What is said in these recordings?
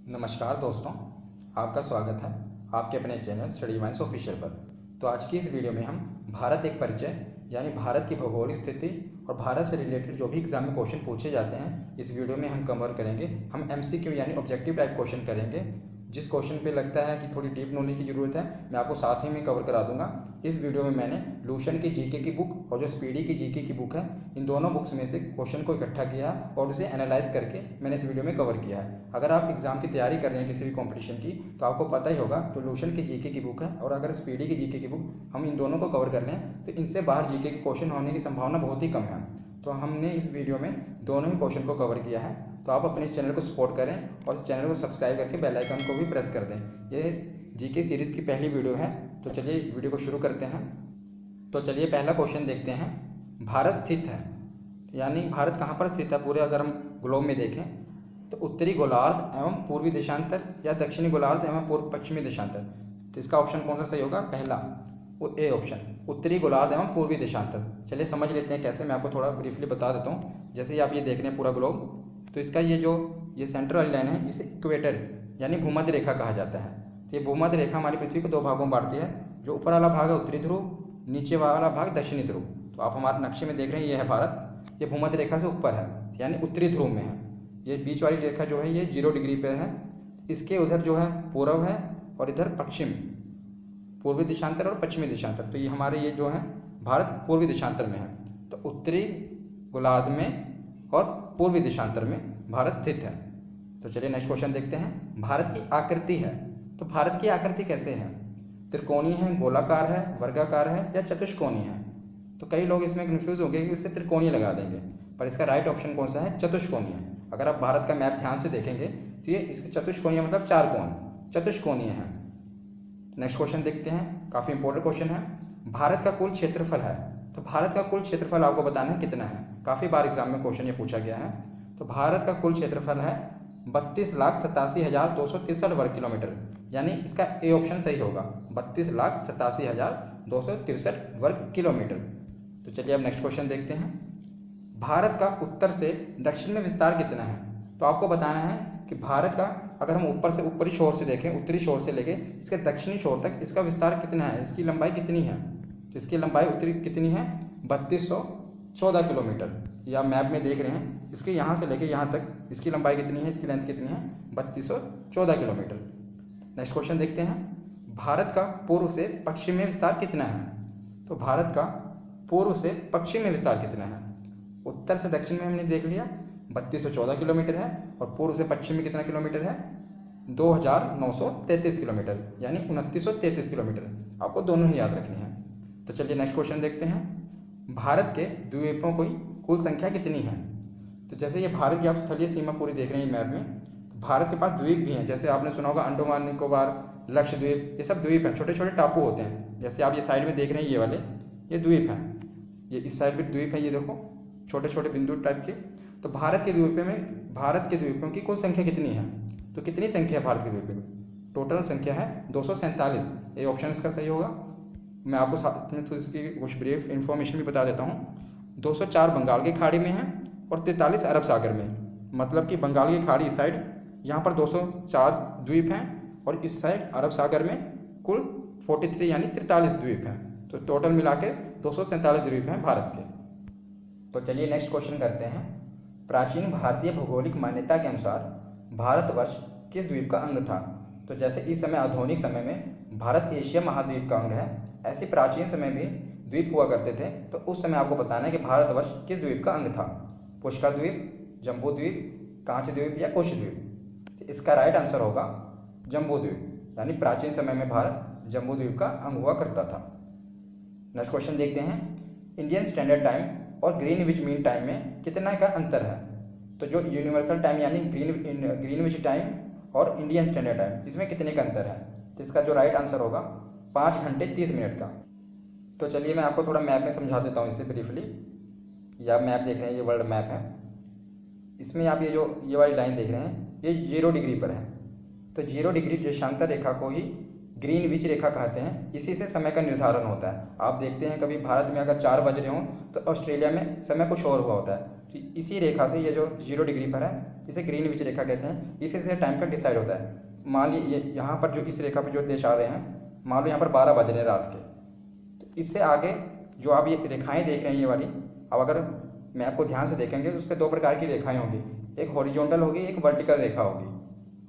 नमस्कार दोस्तों, आपका स्वागत है आपके अपने चैनल स्टडी वाइन्स ऑफिशियल पर। तो आज की इस वीडियो में हम भारत एक परिचय यानी भारत की भौगोलिक स्थिति और भारत से रिलेटेड जो भी एग्जाम में क्वेश्चन पूछे जाते हैं इस वीडियो में हम कवर करेंगे। हम एमसीक्यू यानी ऑब्जेक्टिव टाइप क्वेश्चन करेंगे। जिस क्वेश्चन पे लगता है कि थोड़ी डीप नॉलेज की ज़रूरत है मैं आपको साथ ही में कवर करा दूंगा। इस वीडियो में मैंने लूशन की जीके की बुक और जो स्पीडी की जीके की बुक है इन दोनों बुक्स में से क्वेश्चन को इकट्ठा किया और उसे एनालाइज करके मैंने इस वीडियो में कवर किया है। अगर आप एग्जाम की तैयारी कर रहे हैं किसी भी कॉम्पिटिशन की तो आपको पता ही होगा जो लूशन की जीके की बुक है और अगर स्पीडी की जीके की बुक हम इन दोनों को कवर कर लें तो इनसे बाहर जीके के क्वेश्चन होने की संभावना बहुत ही कम है। तो हमने इस वीडियो में दोनों ही क्वेश्चन को कवर किया है। तो आप अपने इस चैनल को सपोर्ट करें और इस चैनल को सब्सक्राइब करके बेल आइकन को भी प्रेस कर दें। ये जीके सीरीज़ की पहली वीडियो है। तो चलिए वीडियो को शुरू करते हैं। तो चलिए पहला क्वेश्चन देखते हैं। भारत स्थित है यानी भारत कहाँ पर स्थित है पूरे अगर हम ग्लोब में देखें तो उत्तरी गोलार्ध एवं पूर्वी देशांतर या दक्षिणी गोलार्ध एवं पूर्व पश्चिमी देशांतर। तो इसका ऑप्शन कौन सा सही होगा? पहला वो ए ऑप्शन, उत्तरी गोलार्ध एवं पूर्वी देशांतर। चलिए समझ लेते हैं कैसे, मैं आपको थोड़ा ब्रीफली बता देता हूँ। जैसे ही आप ये देख रहे हैं पूरा ग्लोब तो इसका ये सेंटर वाली लाइन है इसे इक्वेटर यानी भूमध्य रेखा कहा जाता है। तो ये भूमध्य रेखा हमारी पृथ्वी को दो भागों में बांटती है। जो ऊपर वाला भाग है उत्तरी ध्रुव, नीचे वाला भाग दक्षिणी ध्रुव। तो आप हमारे नक्शे में देख रहे हैं ये है भारत, ये भूमध्य रेखा से ऊपर है यानी उत्तरी ध्रुव में है। ये बीच वाली रेखा जो है ये 0 डिग्री पे है। इसके उधर जो है पूर्व है और इधर पश्चिम, पूर्वी देशांतर और पश्चिमी देशांतर। तो ये हमारे ये जो है भारत पूर्वी देशांतर में है। तो उत्तरी गोलार्ध में और पूर्वी देशांतर में भारत स्थित है। तो चलिए नेक्स्ट क्वेश्चन देखते हैं। भारत की आकृति है, तो भारत की आकृति कैसे है? त्रिकोणीय है, गोलाकार है, वर्गाकार है या चतुष्कोणीय है? तो कई लोग इसमें कन्फ्यूज होंगे कि इसे त्रिकोणीय लगा देंगे, पर इसका राइट ऑप्शन कौन सा है? चतुष्कोणीय। अगर आप भारत का मैप ध्यान से देखेंगे तो ये इसके चतुष्कोणीय मतलब 4 कोण, चतुष्कोणीय है। नेक्स्ट क्वेश्चन देखते हैं, काफ़ी इंपॉर्टेंट क्वेश्चन है। भारत का कुल क्षेत्रफल है, तो भारत का कुल क्षेत्रफल आपको बताना है कितना है। काफ़ी बार एग्जाम में क्वेश्चन ये पूछा गया है। तो भारत का कुल क्षेत्रफल है 32,87,263 वर्ग किलोमीटर, यानी इसका ए ऑप्शन सही होगा, 32,87,263 वर्ग किलोमीटर। तो चलिए अब नेक्स्ट क्वेश्चन देखते हैं। भारत का उत्तर से दक्षिण में विस्तार कितना है? तो आपको बताना है कि भारत का अगर हम ऊपर से ऊपरी छोर से देखें, उत्तरी छोर से लेके इसके दक्षिणी छोर तक इसका विस्तार कितना है, इसकी लंबाई कितनी है? तो इसकी लंबाई उत्तरी कितनी है? 3214 किलोमीटर। या मैप में देख रहे हैं इसके यहाँ से लेके यहाँ तक इसकी लंबाई कितनी है, इसकी लेंथ कितनी है? 3214 किलोमीटर। नेक्स्ट क्वेश्चन देखते हैं। भारत का पूर्व से पश्चिम में विस्तार कितना है? तो भारत का पूर्व से पश्चिम में विस्तार कितना है? उत्तर से दक्षिण में हमने देख लिया 3214 किलोमीटर है और पूर्व से पश्चिम में कितना किलोमीटर है? 2933 किलोमीटर यानी 2933 किलोमीटर। आपको दोनों ही याद रखनी है। तो चलिए नेक्स्ट क्वेश्चन देखते हैं। भारत के द्वीपों की कुल संख्या कितनी है? तो जैसे ये भारत की आप स्थलीय सीमा पूरी देख रहे हैं मैप में, तो भारत के पास द्वीप भी हैं। जैसे आपने सुना होगा अंडमान निकोबार, लक्षद्वीप, ये सब द्वीप हैं, छोटे छोटे टापू होते हैं। जैसे आप ये साइड में देख रहे हैं ये वाले, ये द्वीप हैं। ये इस साइड भी द्वीप है, ये देखो छोटे छोटे बिंदु टाइप के। तो भारत के द्वीपों की कुल संख्या कितनी है? तो कितनी संख्या है भारत के द्वीपों की? टोटल संख्या है 247। ये ऑप्शन इसका सही होगा। मैं आपको साथ में थोड़ी इसकी कुछ ब्रीफ इन्फॉर्मेशन भी बता देता हूँ। 204 बंगाल की खाड़ी में है और 43 अरब सागर में। मतलब कि बंगाल की खाड़ी इस साइड, यहाँ पर 204 द्वीप हैं और इस साइड अरब सागर में कुल 43 यानी 43 द्वीप हैं। तो टोटल मिला के 247 द्वीप हैं भारत के। तो चलिए नेक्स्ट क्वेश्चन करते हैं। प्राचीन भारतीय भौगोलिक मान्यता के अनुसार भारतवर्ष किस द्वीप का अंग था? तो जैसे इस समय आधुनिक समय में भारत एशिया महाद्वीप का अंग है, ऐसे प्राचीन समय भी द्वीप हुआ करते थे। तो उस समय आपको बताना है कि भारतवर्ष किस द्वीप का अंग था? पुष्कर द्वीप, जम्बू द्वीप, कांच द्वीप या कुश द्वीप? तो इसका राइट आंसर होगा जम्बू द्वीप, यानी प्राचीन समय में भारत जम्बू द्वीप का अंग हुआ करता था। नेक्स्ट क्वेश्चन देखते हैं। इंडियन स्टैंडर्ड टाइम और ग्रीनविच मीन टाइम में कितना का अंतर है? तो जो यूनिवर्सल टाइम यानी ग्रीनविच टाइम और इंडियन स्टैंडर्ड टाइम, इसमें कितने का अंतर है? तो इसका जो राइट आंसर होगा 5 घंटे 30 मिनट का। तो चलिए मैं आपको थोड़ा मैप में समझा देता हूँ इसे ब्रीफली। या मैप देख रहे हैं, ये वर्ल्ड मैप है। इसमें आप ये वाली लाइन देख रहे हैं, ये 0 डिग्री पर है। तो 0 डिग्री देशांतर रेखा को ही ग्रीनविच रेखा कहते हैं। इसी से समय का निर्धारण होता है। आप देखते हैं कभी भारत में अगर 4 बज रहे हों तो ऑस्ट्रेलिया में समय कुछ और हुआ होता है। तो इसी रेखा से ये जो 0 डिग्री पर है इसे ग्रीनविच रेखा कहते हैं। इसी से टाइम का डिसाइड होता है। मान लीजिए यहाँ पर जो इस रेखा पर जो देश आ रहे हैं, मान लो यहाँ पर 12 बज रहे हैं रात के, तो इससे आगे जो आप ये रेखाएं देख रहे हैं ये वाली, अब अगर मैप को ध्यान से देखेंगे तो उस पर 2 प्रकार की रेखाएं होंगी, एक हॉरिजॉन्टल होगी, एक वर्टिकल रेखा होगी।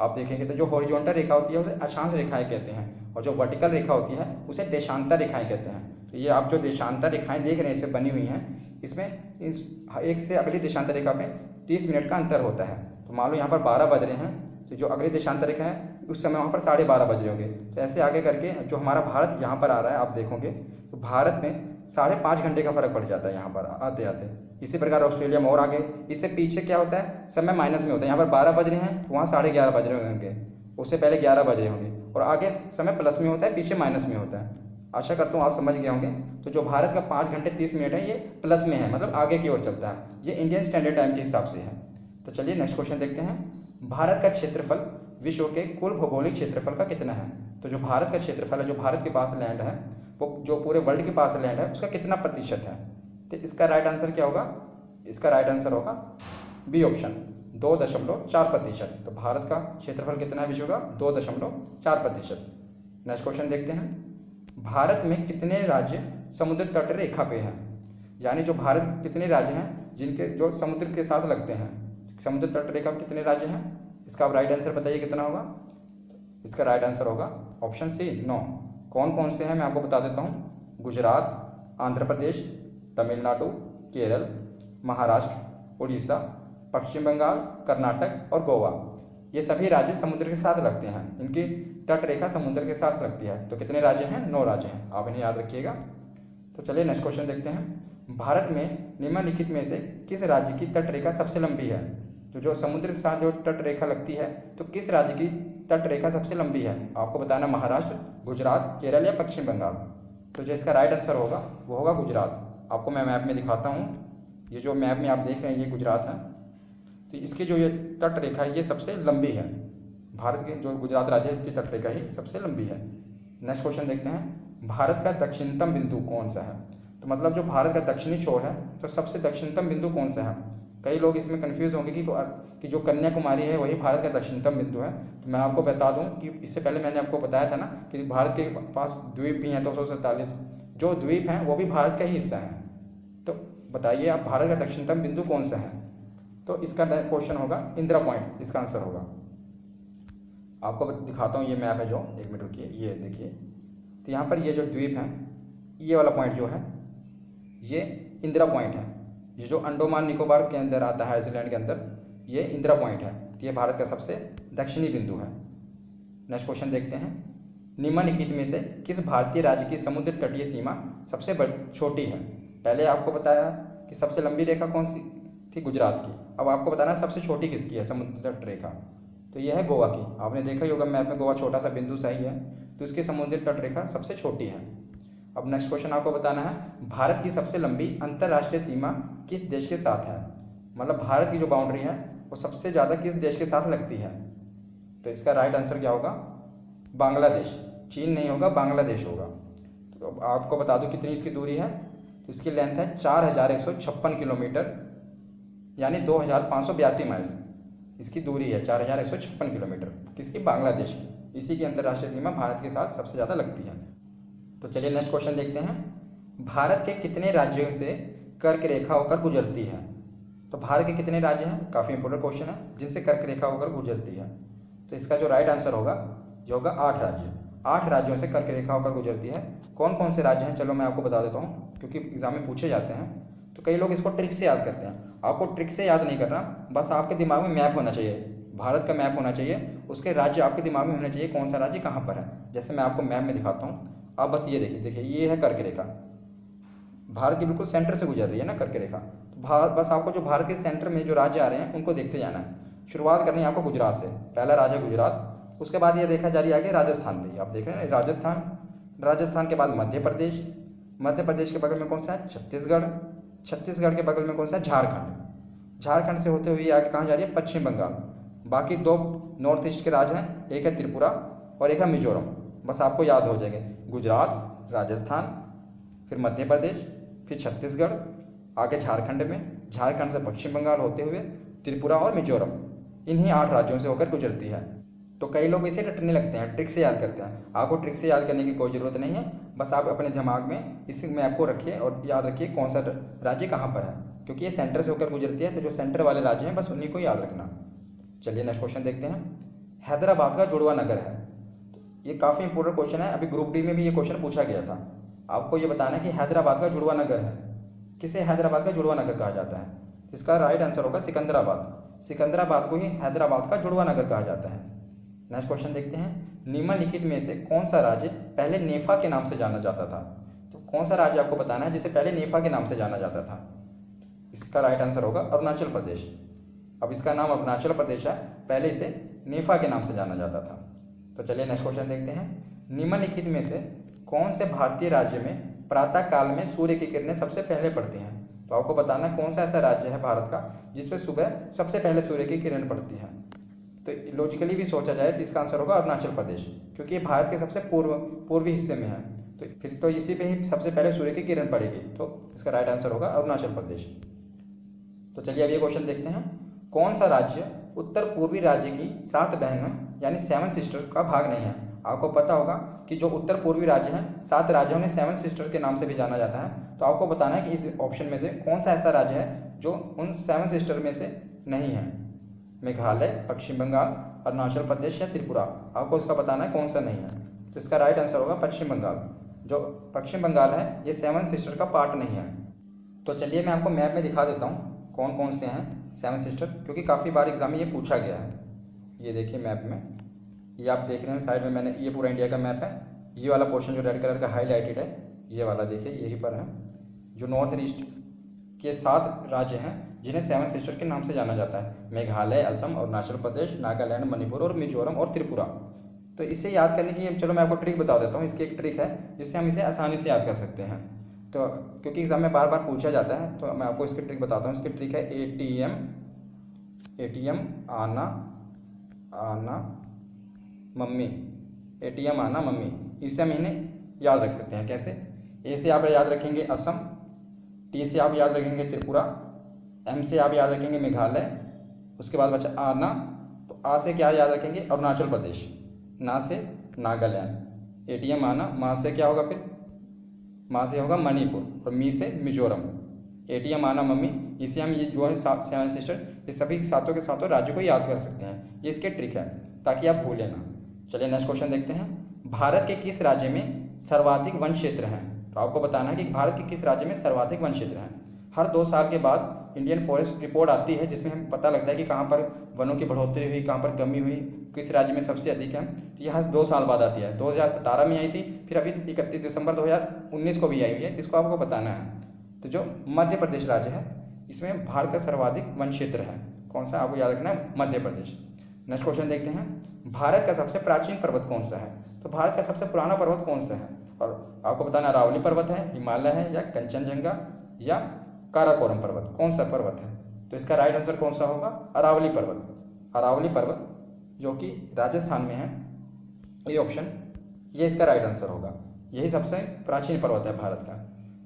आप देखेंगे तो जो हॉरिजॉन्टल रेखा होती है उसे अक्षांश रेखाएं कहते हैं, और जो वर्टिकल रेखा होती है उसे देशांतर रेखाएं कहते हैं। तो ये आप जो देशांतर रेखाएं देख रहे हैं इस पर बनी हुई हैं, इसमें इस एक से अगली देशांतर रेखा में 30 मिनट का अंतर होता है। तो मान लो यहाँ पर 12 बज रहे हैं, तो जो अगली देशांतर रेखा है उस समय वहाँ पर 12:30 बज रहे होंगे। तो ऐसे आगे करके जो हमारा भारत यहाँ पर आ रहा है, आप देखोगे तो भारत में 5.5 घंटे का फर्क पड़ जाता है यहाँ पर आते आते। इसी प्रकार ऑस्ट्रेलिया में और आगे, इससे पीछे क्या होता है, समय माइनस में होता है। यहाँ पर 12 बज रहे हैं तो वहाँ 11:30 बज रहे होंगे, उससे पहले 11 बज रहे होंगे, और आगे समय प्लस में होता है, पीछे माइनस में होता है। आशा करता हूँ आप समझ गए होंगे। तो जो भारत का 5 घंटे 30 मिनट है ये प्लस में है, मतलब आगे की ओर चलता है, ये इंडियन स्टैंडर्ड टाइम के हिसाब से है। तो चलिए नेक्स्ट क्वेश्चन देखते हैं। भारत का क्षेत्रफल विश्व के कुल भौगोलिक क्षेत्रफल का कितना है? तो जो भारत का क्षेत्रफल है, जो भारत के पास लैंड है, वो जो पूरे वर्ल्ड के पास लैंड है उसका कितना प्रतिशत है? तो इसका राइट आंसर क्या होगा? इसका राइट आंसर होगा बी ऑप्शन, 2.4%। तो भारत का क्षेत्रफल कितना है विश्व का? 2.4%। नेक्स्ट क्वेश्चन देखते हैं। भारत में कितने राज्य समुद्र तट रेखा पे हैं? यानी जो भारत के कितने राज्य हैं जिनके जो समुद्र के साथ लगते हैं, समुद्र तट रेखा में कितने राज्य हैं? इसका आप राइट आंसर बताइए कितना होगा? इसका राइट आंसर होगा ऑप्शन सी 9। कौन कौन से हैं मैं आपको बता देता हूँ। गुजरात, आंध्र प्रदेश, तमिलनाडु, केरल, महाराष्ट्र, उड़ीसा, पश्चिम बंगाल, कर्नाटक और गोवा। ये सभी राज्य समुद्र के साथ लगते हैं, इनकी तट रेखा समुद्र के साथ लगती है। तो कितने राज्य हैं? 9 राज्य हैं, आप इन्हें याद रखिएगा। तो चलिए नेक्स्ट क्वेश्चन देखते हैं। भारत में निम्नलिखित में से किस राज्य की तट रेखा सबसे लंबी है? तो जो समुद्र के साथ जो तट रेखा लगती है, तो किस राज्य की तट रेखा सबसे लंबी है? आपको बताना महाराष्ट्र, गुजरात, केरल या पश्चिम बंगाल। तो जो इसका राइट आंसर होगा वो होगा गुजरात। आपको मैं मैप में दिखाता हूँ। ये जो मैप में आप देख रहे हैं ये गुजरात है। तो इसकी जो ये तट रेखा है ये सबसे लंबी है। भारत के जो गुजरात राज्य है इसकी तट रेखा ही सबसे लंबी है। नेक्स्ट क्वेश्चन देखते हैं। भारत का दक्षिणतम बिंदु कौन सा है? तो मतलब जो भारत का दक्षिणी छोर है तो सबसे दक्षिणतम बिंदु कौन सा है? कई लोग इसमें कंफ्यूज होंगे कि जो कन्याकुमारी है वही भारत का दक्षिणतम बिंदु है। तो मैं आपको बता दूं कि इससे पहले मैंने आपको बताया था ना कि भारत के पास द्वीप भी हैं 247, जो द्वीप हैं वो भी भारत का ही हिस्सा है। तो बताइए आप भारत का दक्षिणतम बिंदु कौन सा है? तो इसका क्वेश्चन होगा इंदिरा पॉइंट, इसका आंसर होगा। आपको दिखाता हूँ, ये मैप है जो, एक मिनट रुकिए, ये देखिए। तो यहाँ पर ये जो द्वीप हैं, ये वाला पॉइंट जो है ये इंदिरा पॉइंट है। ये जो अंडमान निकोबार के अंदर आता है, आइसलैंड के अंदर, ये इंदिरा पॉइंट है। तो ये भारत का सबसे दक्षिणी बिंदु है। नेक्स्ट क्वेश्चन देखते हैं। निम्नलिखित में से किस भारतीय राज्य की समुद्र तटीय सीमा सबसे छोटी है? पहले आपको बताया कि सबसे लंबी रेखा कौन सी थी, गुजरात की। अब आपको बताना सबसे छोटी किसकी है समुद्र तट रेखा। तो यह है गोवा की। आपने देखा ही होगा मैप में, गोवा छोटा सा बिंदु सा ही है, तो इसकी समुद्र तट रेखा सबसे छोटी है। अब नेक्स्ट क्वेश्चन आपको बताना है। भारत की सबसे लंबी अंतर्राष्ट्रीय सीमा किस देश के साथ है? मतलब भारत की जो बाउंड्री है वो सबसे ज़्यादा किस देश के साथ लगती है? तो इसका राइट आंसर क्या होगा? बांग्लादेश। चीन नहीं होगा, बांग्लादेश होगा। तो आपको बता दूं कितनी इसकी दूरी है। तो इसकी लेंथ है 4156 किलोमीटर, यानी 2582 माइल्स इसकी दूरी है। 4156 किलोमीटर किसकी? बांग्लादेश की। इसी की अंतर्राष्ट्रीय सीमा भारत के साथ सबसे ज़्यादा लगती है। तो चलिए नेक्स्ट क्वेश्चन देखते हैं। भारत के कितने राज्यों से कर्क रेखा होकर गुजरती है? तो भारत के कितने राज्य हैं? काफ़ी इंपॉर्टेंट क्वेश्चन है, जिनसे कर्क रेखा होकर गुजरती है। तो इसका जो राइट आंसर होगा जो होगा 8 राज्य। 8 राज्यों से कर्क रेखा होकर गुजरती है। कौन कौन से राज्य हैं चलो मैं आपको बता देता हूँ, क्योंकि एग्जाम में पूछे जाते हैं। तो कई लोग इसको ट्रिक से याद करते हैं। आपको ट्रिक से याद नहीं करना, बस आपके दिमाग में मैप होना चाहिए, भारत का मैप होना चाहिए, उसके राज्य आपके दिमाग में होने चाहिए कौन सा राज्य कहाँ पर है। जैसे मैं आपको मैप में दिखाता हूँ, आप बस ये देखिए ये है कर्क रेखा, भारत की बिल्कुल सेंटर से गुजर रही है ना कर्क रेखा। तो बस आपको जो भारत के सेंटर में जो राज्य आ रहे हैं उनको देखते जाना है। शुरुआत करनी है आपको गुजरात से, पहला राज्य गुजरात, उसके बाद ये रेखा जा रही आगे राजस्थान पे, आप देख रहे हैं राजस्थान के बाद मध्य प्रदेश के बगल में कौन सा है? छत्तीसगढ़ के बगल में कौन सा है? झारखंड से होते हुए आगे कहाँ जा रही है? पश्चिम बंगाल। बाकी 2 नॉर्थ ईस्ट के राज्य हैं, एक है त्रिपुरा और एक है मिजोरम। बस आपको याद हो जाएंगे, गुजरात, राजस्थान, फिर मध्य प्रदेश, फिर छत्तीसगढ़, आगे झारखंड में, झारखंड से पश्चिम बंगाल होते हुए त्रिपुरा और मिजोरम, इन्हीं 8 राज्यों से होकर गुजरती है। तो कई लोग इसे रटने लगते हैं, ट्रिक से याद करते हैं। आपको ट्रिक से याद करने की कोई ज़रूरत नहीं है, बस आप अपने दिमाग में इस मैप को रखिए और याद रखिए कौन सा राज्य कहाँ पर है, क्योंकि ये सेंटर से होकर गुजरती है। तो जो सेंटर वाले राज्य हैं बस उन्हीं को याद रखना। चलिए नेक्स्ट क्वेश्चन देखते हैं। हैदराबाद का जुड़वा नगर है। ये काफ़ी इंपॉर्टेंट क्वेश्चन है, अभी ग्रुप डी में भी ये क्वेश्चन पूछा गया था। आपको ये बताना है कि हैदराबाद का जुड़वा नगर है, किसे हैदराबाद का जुड़वा नगर कहा जाता है। इसका राइट आंसर होगा सिकंदराबाद। सिकंदराबाद को ही हैदराबाद का जुड़वा नगर कहा जाता है। नेक्स्ट क्वेश्चन देखते हैं। निम्नलिखित में से कौन सा राज्य पहले नेफा के नाम से जाना जाता था। तो कौन सा राज्य आपको बताना है जिसे पहले नेफा के नाम से जाना जाता था। इसका राइट आंसर होगा अरुणाचल प्रदेश। अब इसका नाम अरुणाचल प्रदेश है, पहले इसे नेफा के नाम से जाना जाता था। तो चलिए नेक्स्ट क्वेश्चन देखते हैं। निम्नलिखित में से कौन से भारतीय राज्य में प्रातः काल में सूर्य की किरणें सबसे पहले पड़ती हैं। तो आपको बताना कौन सा ऐसा राज्य है भारत का जिसमें सुबह सबसे पहले सूर्य की किरण पड़ती है। तो लॉजिकली भी सोचा जाए तो इसका आंसर होगा अरुणाचल प्रदेश, क्योंकि ये भारत के सबसे पूर्वी हिस्से में है। तो फिर तो इसी पे ही सबसे पहले सूर्य की किरण पड़ेगी, तो इसका राइट आंसर होगा अरुणाचल प्रदेश। तो चलिए अब ये क्वेश्चन देखते हैं। कौन सा राज्य उत्तर पूर्वी राज्य की 7 बहनों यानी 7 सिस्टर्स का भाग नहीं है। आपको पता होगा कि जो उत्तर पूर्वी राज्य हैं 7 राज्यों उन्हें 7 सिस्टर के नाम से भी जाना जाता है। तो आपको बताना है कि इस ऑप्शन में से कौन सा ऐसा राज्य है जो उन 7 सिस्टर में से नहीं है। मेघालय, पश्चिम बंगाल, अरुणाचल प्रदेश या त्रिपुरा, आपको इसका बताना है कौन सा नहीं है। तो इसका राइट आंसर होगा पश्चिम बंगाल। जो पश्चिम बंगाल है ये 7 सिस्टर का पार्ट नहीं है। तो चलिए मैं आपको मैप में दिखा देता हूँ कौन कौन से हैं 7 सिस्टर, क्योंकि काफ़ी बार एग्जाम में ये पूछा गया है। ये देखिए मैप में, ये आप देख रहे हैं साइड में मैंने, ये पूरा इंडिया का मैप है। ये वाला पोर्शन जो रेड कलर का हाईलाइटेड है, ये वाला देखिए यहीं पर है। जो नॉर्थ ईस्ट के 7 राज्य हैं जिन्हें 7 सिस्टर के नाम से जाना जाता है, मेघालय, असम, अरुणाचल प्रदेश, नागालैंड, मणिपुर और मिजोरम और त्रिपुरा। तो इसे याद करने की चलो मैं आपको ट्रिक बता देता हूँ। इसकी एक ट्रिक है जिससे हम इसे आसानी से याद कर सकते हैं। तो क्योंकि एग्जाम में बार बार पूछा जाता है तो मैं आपको इसकी ट्रिक बताता हूँ। इसकी ट्रिक है एटीएम आना आना मम्मी, एटीएम आना मम्मी। इसे हम इन्हें याद रख सकते हैं कैसे। ए से आप याद रखेंगे असम, टी से आप याद रखेंगे त्रिपुरा, एम से आप याद रखेंगे मेघालय, उसके बाद बचा आना, तो आ से क्या याद रखेंगे अरुणाचल प्रदेश, ना से नागालैंड, एटीएम आना, माँ से क्या होगा फिर, माँ से होगा मणिपुर और मी से मिजोरम। एटीएम आना मम्मी, इसे हम ये जो है 7 सिस्टर, ये सभी सातों के सातों राज्यों को याद कर सकते हैं। ये इसके ट्रिक है ताकि आप भूलें ना। चलिए नेक्स्ट क्वेश्चन देखते हैं। भारत के किस राज्य में सर्वाधिक वन क्षेत्र हैं। तो आपको बताना है कि भारत के किस राज्य में सर्वाधिक वन क्षेत्र हैं। हर 2 साल के बाद इंडियन फॉरेस्ट रिपोर्ट आती है जिसमें हमें पता लगता है कि कहाँ पर वनों की बढ़ोतरी हुई, कहाँ पर कमी हुई, किस राज्य में सबसे अधिक है। तो यह 2 साल बाद आती है। 2017 में आई थी, फिर अभी 31 दिसंबर 2019 को भी आई हुई है, जिसको आपको बताना है। तो जो मध्य प्रदेश राज्य है इसमें भारत का सर्वाधिक वन क्षेत्र है। कौन सा आपको याद रखना है, मध्य प्रदेश। नेक्स्ट क्वेश्चन देखते हैं। भारत का सबसे प्राचीन पर्वत कौन सा है। तो भारत का सबसे पुराना पर्वत कौन सा है, और आपको बताना अरावली पर्वत है, हिमालय है, या कंचनजंगा, या काराकोरम पर्वत, कौन सा पर्वत है। तो इसका राइट आंसर कौन सा होगा, अरावली पर्वत। अरावली पर्वत जो कि राजस्थान में है, ये ऑप्शन, ये इसका राइट आंसर होगा। यही सबसे प्राचीन पर्वत है भारत का।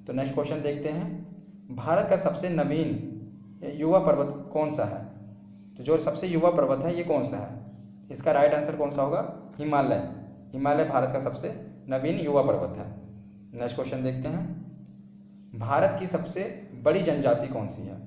तो नेक्स्ट क्वेश्चन देखते हैं। भारत का सबसे नवीन युवा पर्वत कौन सा है। तो जो सबसे युवा पर्वत है ये कौन सा है। इसका राइट आंसर कौन सा होगा, हिमालय। हिमालय भारत का सबसे नवीन युवा पर्वत है। नेक्स्ट क्वेश्चन देखते हैं। भारत की सबसे बड़ी जनजाति कौन सी है।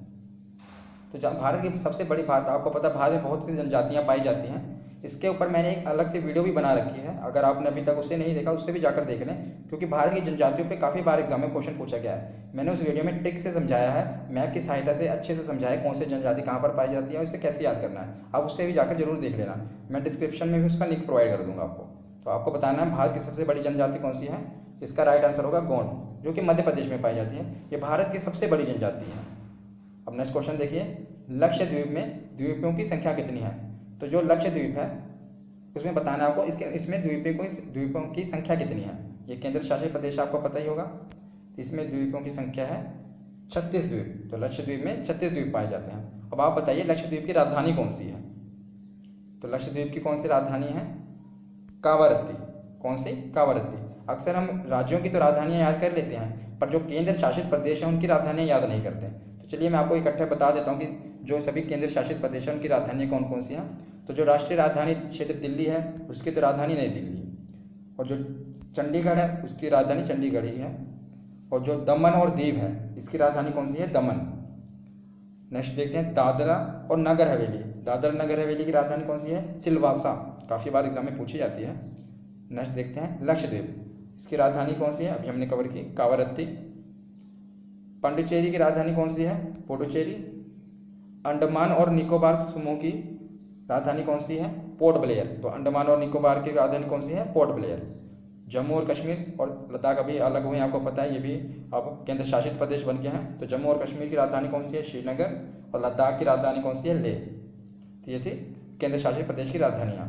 तो भारत की सबसे बड़ी बात, आपको पता है भारत में बहुत सी जनजातियाँ पाई जाती हैं। इसके ऊपर मैंने एक अलग से वीडियो भी बना रखी है, अगर आपने अभी तक उसे नहीं देखा उससे भी जाकर देख लें, क्योंकि भारत की जनजातियों पे काफ़ी बार एग्जाम में क्वेश्चन पूछा गया है। मैंने उस वीडियो में ट्रिक से समझाया है, मैप की सहायता से अच्छे से समझाया है कौन सी जनजाति कहाँ पर पाई जाती है और इसे कैसे याद करना है। आप उससे भी जाकर जरूर देख लेना, मैं डिस्क्रिप्शन में भी उसका लिंक प्रोवाइड कर दूँगा आपको। तो आपको बताना है भारत की सबसे बड़ी जनजाति कौन सी है। इसका राइट आंसर होगा गोंड, जो कि मध्य प्रदेश में पाई जाती है। ये भारत की सबसे बड़ी जनजाति है। अब नेक्स्ट क्वेश्चन देखिए। लक्षद्वीप में द्वीपों की संख्या कितनी है। तो जो लक्षद्वीप है उसमें बताना है आपको इसमें द्वीपों की संख्या कितनी है। ये केंद्र शासित प्रदेश आपको पता ही होगा। इसमें द्वीपों की संख्या है 36 द्वीप। तो लक्षद्वीप में 36 द्वीप पाए जाते हैं। अब आप बताइए लक्षद्वीप की राजधानी कौन सी है। तो लक्षद्वीप की कौन सी राजधानी है, कावारत्ती। कौन सी, कावारत्ती। अक्सर हम राज्यों की तो राजधानियाँ याद कर लेते हैं, पर जो केंद्र शासित प्रदेश हैं उनकी राजधानियाँ याद नहीं करते। तो चलिए मैं आपको इकट्ठे बता देता हूँ कि जो सभी केंद्र शासित प्रदेश हैं उनकी राजधानी कौन कौन सी हैं। तो जो राष्ट्रीय राजधानी क्षेत्र दिल्ली है उसकी तो राजधानी नई दिल्ली, और जो चंडीगढ़ है उसकी राजधानी चंडीगढ़ ही है, और जो दमन और दीव है इसकी राजधानी कौन सी है, दमन। नेक्स्ट देखते हैं दादरा और नगर हवेली। दादरा नगर हवेली की राजधानी कौन सी है, सिलवासा, काफ़ी बार एग्जाम में पूछी जाती है। नेक्स्ट देखते हैं लक्षद्वीप, इसकी राजधानी कौन सी है, अभी हमने कवर की, कावरत्ती। पांडिचेरी की राजधानी कौन सी है, पुडुचेरी। अंडमान और निकोबार समूह की राजधानी कौन सी है, पोर्ट ब्लेयर। तो अंडमान और निकोबार की राजधानी कौन सी है, पोर्ट ब्लेयर। जम्मू और कश्मीर और लद्दाख अभी अलग हुए, आपको पता है, ये भी अब केंद्र शासित प्रदेश बन गए हैं। तो जम्मू और कश्मीर की राजधानी कौन सी है, श्रीनगर, और लद्दाख की राजधानी कौन सी है, लेह। तो ये थी केंद्र शासित प्रदेश की राजधानियाँ।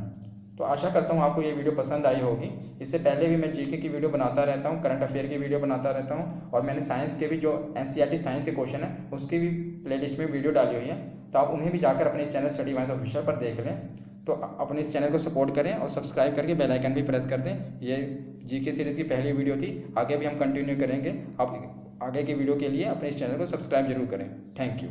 तो आशा करता हूँ आपको ये वीडियो पसंद आई होगी। इससे पहले भी मैं जीके की वीडियो बनाता रहता हूँ, करंट अफेयर की वीडियो बनाता रहता हूँ, और मैंने साइंस के भी जो एनसीईआरटी साइंस के क्वेश्चन है उसकी भी प्लेलिस्ट में वीडियो डाली हुई है। तो आप उन्हें भी जाकर अपने इस चैनल स्टडी वाइज ऑफिशियल पर देख लें। तो अपने इस चैनल को सपोर्ट करें और सब्सक्राइब करके बेल आइकन भी प्रेस कर दें। ये जीके सीरीज़ की पहली वीडियो थी, आगे भी हम कंटिन्यू करेंगे। आप आगे की वीडियो के लिए अपने इस चैनल को सब्सक्राइब जरूर करें। Thank you.